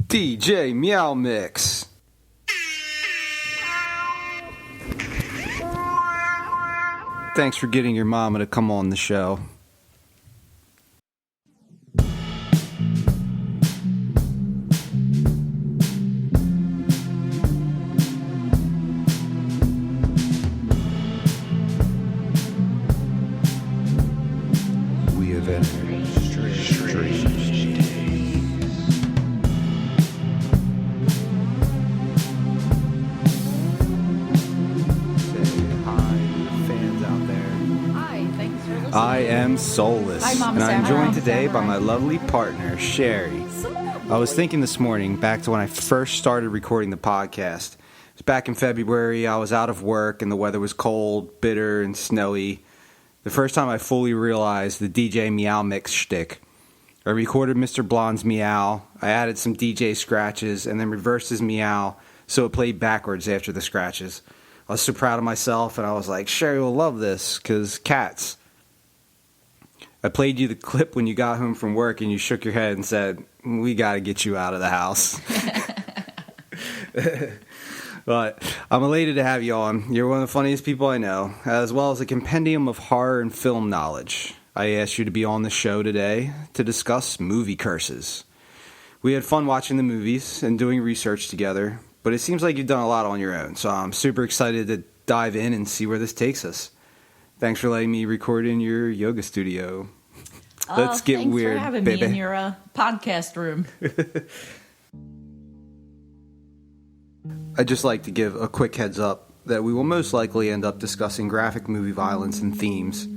DJ Meow Mix. Thanks for getting your mama to come on the show. We have entered strange days. I am Soulless, and I'm joined today by my lovely partner, Sheri. I was thinking this morning, back to when I first started recording the podcast. It was back in February. I was out of work, and the weather was cold, bitter, and snowy. The first time I fully realized the DJ Meow Mix shtick. I recorded Mr. Blonde's meow, I added some DJ scratches, and then reversed his meow so it played backwards after the scratches. I was so proud of myself, and I was like, Sheri will love this, because cats. I played you the clip when you got home from work and you shook your head and said, we got to get you out of the house. But I'm elated to have you on. You're one of the funniest people I know, as well as a compendium of horror and film knowledge. I asked you to be on the show today to discuss movie curses. We had fun watching the movies and doing research together, but it seems like you've done a lot on your own, so I'm super excited to dive in and see where this takes us. Thanks for letting me record in your yoga studio. Let's get weird, thanks for having baby. me in your podcast room. I'd just like to give a quick heads up that we will most likely end up discussing graphic movie violence and themes.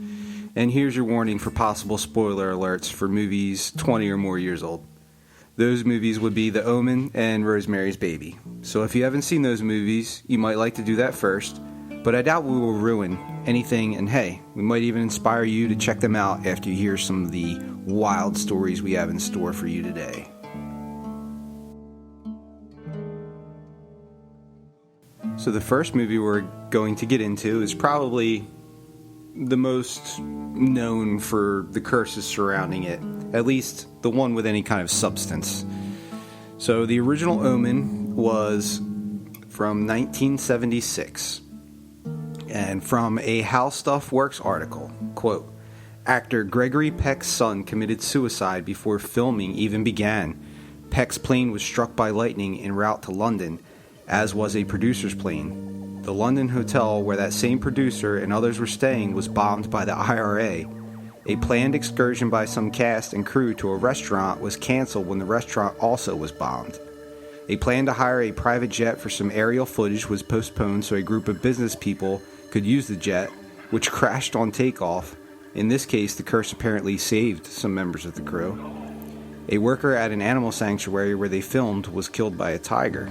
And here's your warning for possible spoiler alerts for movies 20 or more years old. Those movies would be The Omen and Rosemary's Baby. So if you haven't seen those movies, you might like to do that first. But I doubt we will ruin anything, and hey, we might even inspire you to check them out after you hear some of the wild stories we have in store for you today. So the first movie we're going to get into is probably the most known for the curses surrounding it, at least the one with any kind of substance. So the original Omen was from 1976. And from a How Stuff Works article, quote, actor Gregory Peck's son committed suicide before filming even began. Peck's plane was struck by lightning en route to London, as was a producer's plane. The London hotel where that same producer and others were staying was bombed by the IRA. A planned excursion by some cast and crew to a restaurant was canceled when the restaurant also was bombed. A plan to hire a private jet for some aerial footage was postponed so a group of business people could use the jet, which crashed on takeoff. In this case, the curse apparently saved some members of the crew. A worker at an animal sanctuary where they filmed was killed by a tiger.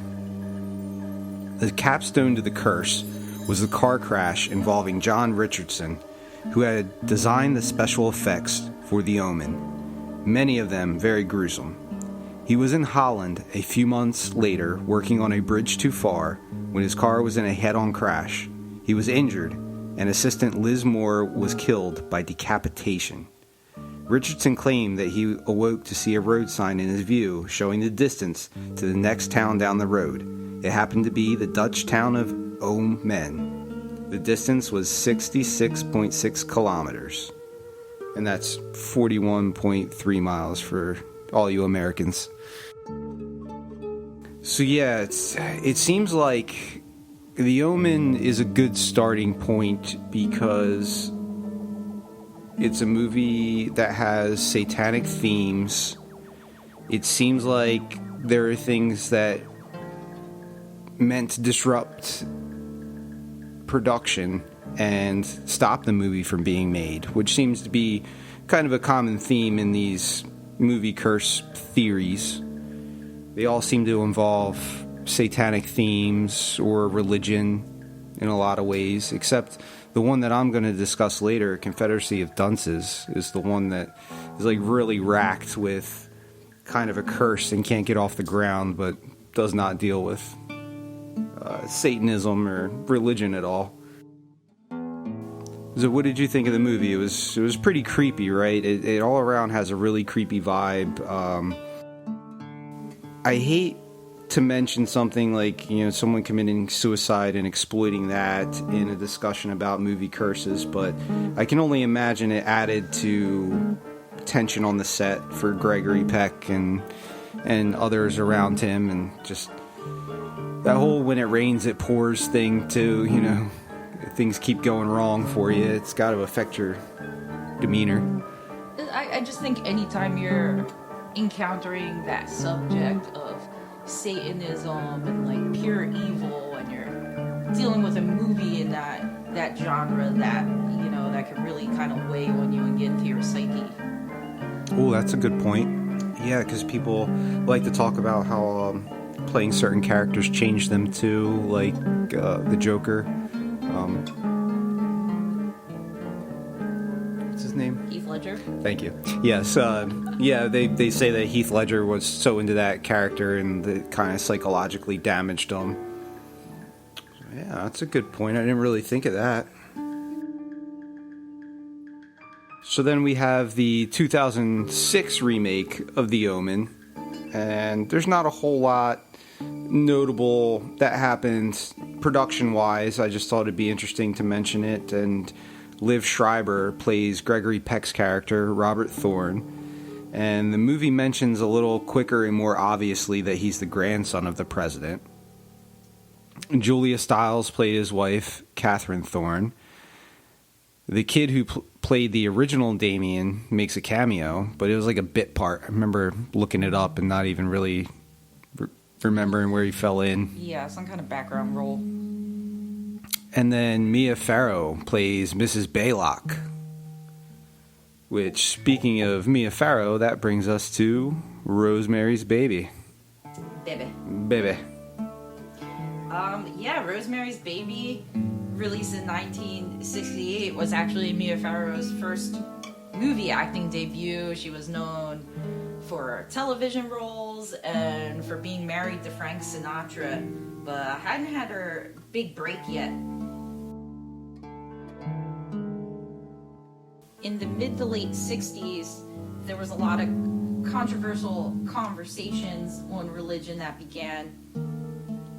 The capstone to the curse was the car crash involving John Richardson, who had designed the special effects for The Omen, many of them very gruesome. He was in Holland a few months later working on a bridge too far when his car was in a head-on crash. He was injured, and assistant Liz Moore was killed by decapitation. Richardson claimed that he awoke to see a road sign in his view showing the distance to the next town down the road. It happened to be the Dutch town of Omen. The distance was 66.6 kilometers, and that's 41.3 miles for all you Americans. So yeah, it seems like The Omen is a good starting point because it's a movie that has satanic themes. It seems like there are things that meant to disrupt production and stop the movie from being made, which seems to be kind of a common theme in these movie curse theories. They all seem to involve satanic themes or religion in a lot of ways, except the one that I'm going to discuss later, Confederacy of Dunces, is the one that is like really racked with kind of a curse and can't get off the ground, but does not deal with Satanism or religion at all. So what did you think of the movie? It was pretty creepy, right? It all around has a really creepy vibe. I hate to mention something like, someone committing suicide and exploiting that in a discussion about movie curses, but I can only imagine it added to tension on the set for Gregory Peck and others around him, and just that whole when it rains it pours thing too, things keep going wrong for you. It's got to affect your demeanor. I just think anytime you're encountering that subject of Satanism and like pure evil, and you're dealing with a movie in that genre, that that can really kind of weigh on you and get into your psyche. Oh, that's a good point. Yeah, because people like to talk about how playing certain characters change them too, like the Joker. What's his name? Heath Ledger. Thank you. Yes, they say that Heath Ledger was so into that character and it kind of psychologically damaged him. Yeah, that's a good point. I didn't really think of that. So then we have the 2006 remake of The Omen, and there's not a whole lot notable that happened production-wise. I just thought it'd be interesting to mention it, and Liv Schreiber plays Gregory Peck's character, Robert Thorne, and the movie mentions a little quicker and more obviously that he's the grandson of the president. Julia Stiles played his wife, Catherine Thorne. The kid who played the original Damien makes a cameo, but it was like a bit part. I remember looking it up and not even really remembering where he fell in. Yeah, some kind of background role. And then Mia Farrow plays Mrs. Baylock. Which, speaking of Mia Farrow, that brings us to Rosemary's Baby. Baby. Yeah, Rosemary's Baby, released in 1968, was actually Mia Farrow's first movie acting debut. She was known for television roles and for being married to Frank Sinatra, but hadn't had her big break yet. In the mid to late 60s, there was a lot of controversial conversations on religion that began.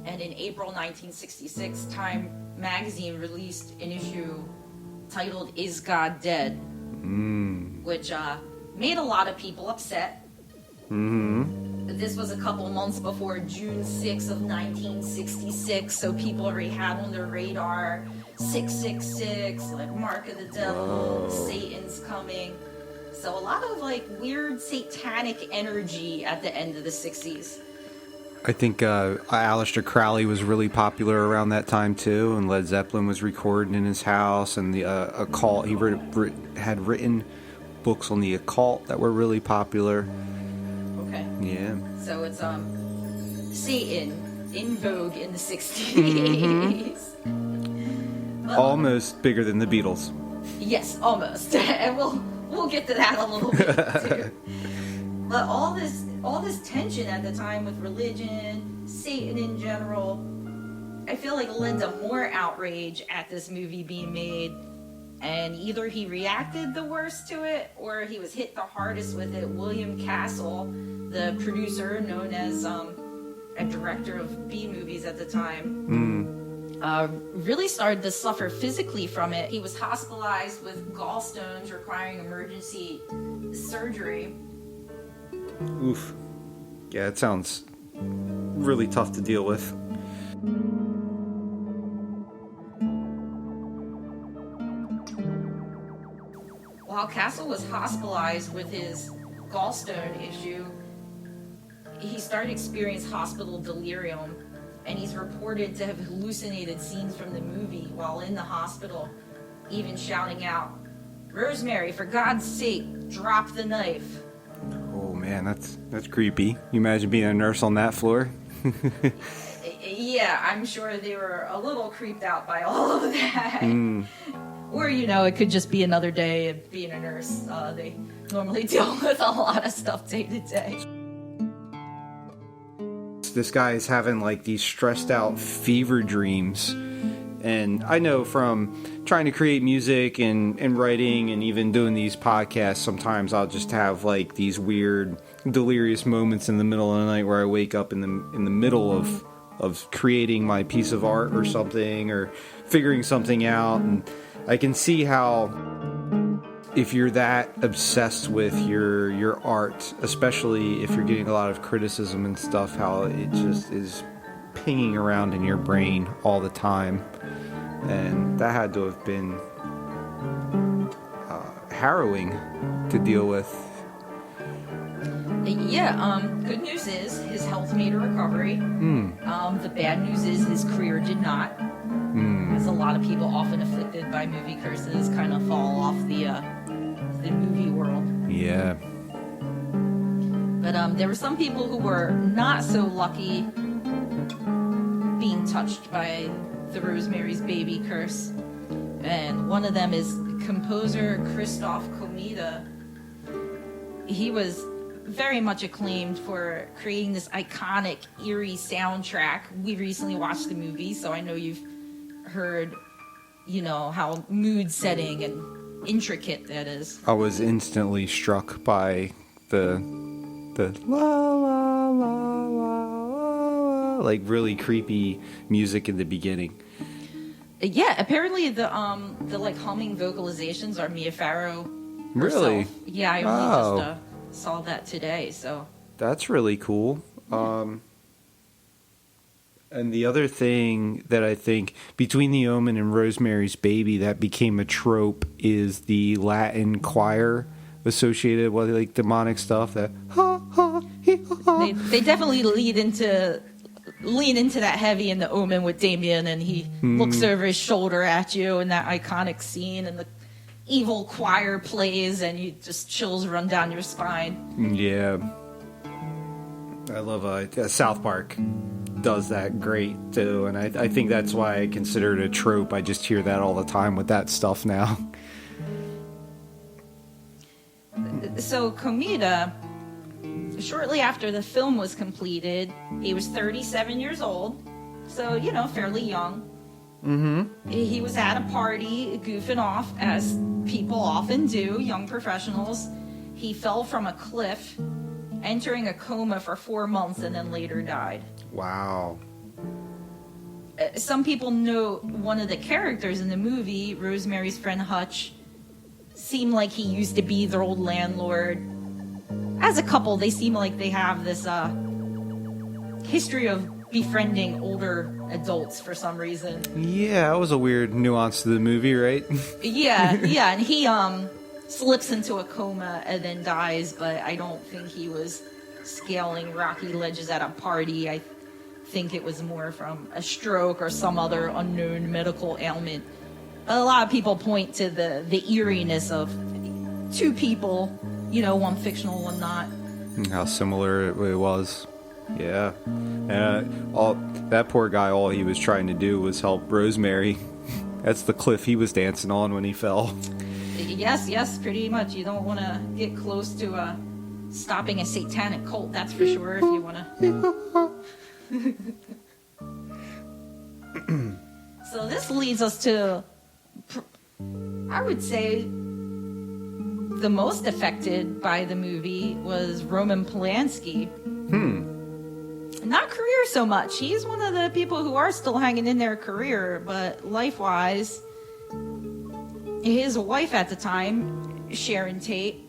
And in April 1966, Time magazine released an issue titled "Is God Dead?" Which made a lot of people upset. This was a couple months before June 6th of 1966, so people already had on their radar 666, like Mark of the Devil, Satan's coming. So a lot of like weird satanic energy at the end of the 60s. I think Aleister Crowley was really popular around that time too, and Led Zeppelin was recording in his house, and the occult. He had written books on the occult that were really popular. Okay. Yeah. So it's Satan in vogue in the 60s. Almost bigger than the Beatles. Yes, almost. And we'll get to that a little bit too. But all this tension at the time with religion, Satan in general, I feel like led to more outrage at this movie being made. And either he reacted the worst to it, or he was hit the hardest with it. William Castle, the producer, known as a director of B movies at the time, really started to suffer physically from it. He was hospitalized with gallstones requiring emergency surgery. Oof. Yeah, it sounds really tough to deal with. While Castle was hospitalized with his gallstone issue, he started to experience hospital delirium, and he's reported to have hallucinated scenes from the movie while in the hospital, even shouting out, "Rosemary, for God's sake, drop the knife." Oh man, that's creepy. You imagine being a nurse on that floor? Yeah, I'm sure they were a little creeped out by all of that. Or, it could just be another day of being a nurse. They normally deal with a lot of stuff day to day. This guy is having like these stressed out fever dreams, And I know from trying to create music and writing and even doing these podcasts, sometimes I'll just have like these weird delirious moments in the middle of the night where I wake up in the middle of creating my piece of art or something, or figuring something out. And I can see how if you're that obsessed with your art, especially if you're getting a lot of criticism and stuff, how it just is pinging around in your brain all the time. And that had to have been harrowing to deal with. Yeah, good news is his health made a recovery. The bad news is his career did not. As a lot of people often afflicted by movie curses kind of fall off the movie world. Yeah. But there were some people who were not so lucky being touched by the Rosemary's Baby curse. And one of them is composer Christoph Komeda. He was very much acclaimed for creating this iconic, eerie soundtrack. We recently watched the movie, so I know you've heard, how mood setting and intricate that is. I was instantly struck by the la la la la la, like really creepy music in the beginning. Yeah, apparently the like humming vocalizations are Mia Farrow herself. Really? Yeah, I only just saw that today, so that's really cool. And the other thing that I think between the Omen and Rosemary's Baby that became a trope is the Latin choir associated with like demonic stuff. That they definitely lean into that heavy in the Omen with Damien, and he looks over his shoulder at you in that iconic scene, and the evil choir plays, and you just chills run down your spine. Yeah, I love South Park does that great too, and I think that's why I consider it a trope. I just hear that all the time with that stuff now. So Komeda, shortly after the film was completed, he was 37 years old, so fairly young. He was at a party goofing off, as people often do, young professionals. He fell from a cliff, entering a coma for 4 months, and then later died. Wow. Some people note one of the characters in the movie, Rosemary's friend Hutch, seemed like he used to be their old landlord. As a couple, they seem like they have this history of befriending older adults for some reason. Yeah, that was a weird nuance to the movie, right? yeah, and he slips into a coma and then dies, but I don't think he was scaling rocky ledges at a party. I think it was more from a stroke or some other unknown medical ailment. But a lot of people point to the eeriness of two people, one fictional, one not. How similar it was. Yeah. That poor guy, all he was trying to do was help Rosemary. That's the cliff he was dancing on when he fell. Yes, pretty much. You don't want to get close to stopping a satanic cult, that's for sure, if you want to. So this leads us to, I would say, the most affected by the movie was Roman Polanski. Not career so much. He's one of the people who are still hanging in their career, but life-wise, his wife at the time, Sharon Tate,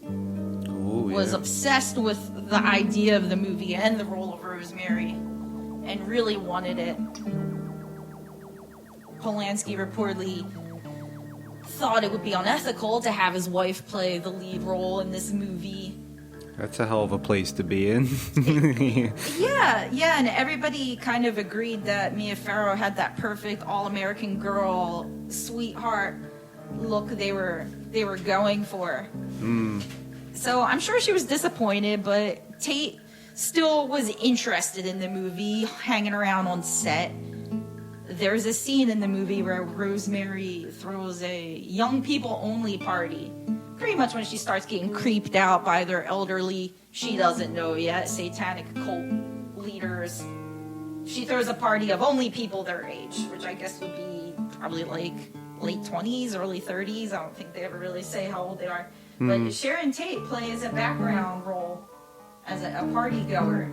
was obsessed with the idea of the movie and the role of Rosemary and really wanted it. Polanski reportedly thought it would be unethical to have his wife play the lead role in this movie. That's a hell of a place to be in. Yeah, and everybody kind of agreed that Mia Farrow had that perfect all-American girl, sweetheart look they were going for. So I'm sure she was disappointed, but Tate still was interested in the movie, hanging around on set. There's a scene in the movie where Rosemary throws a young people only party. Pretty much when she starts getting creeped out by their elderly, she doesn't know yet, satanic cult leaders. she throws a party of only people their age, which I guess would be probably like late 20s, early 30s. I don't think they ever really say how old they are. But Sharon Tate plays a background role as a party goer.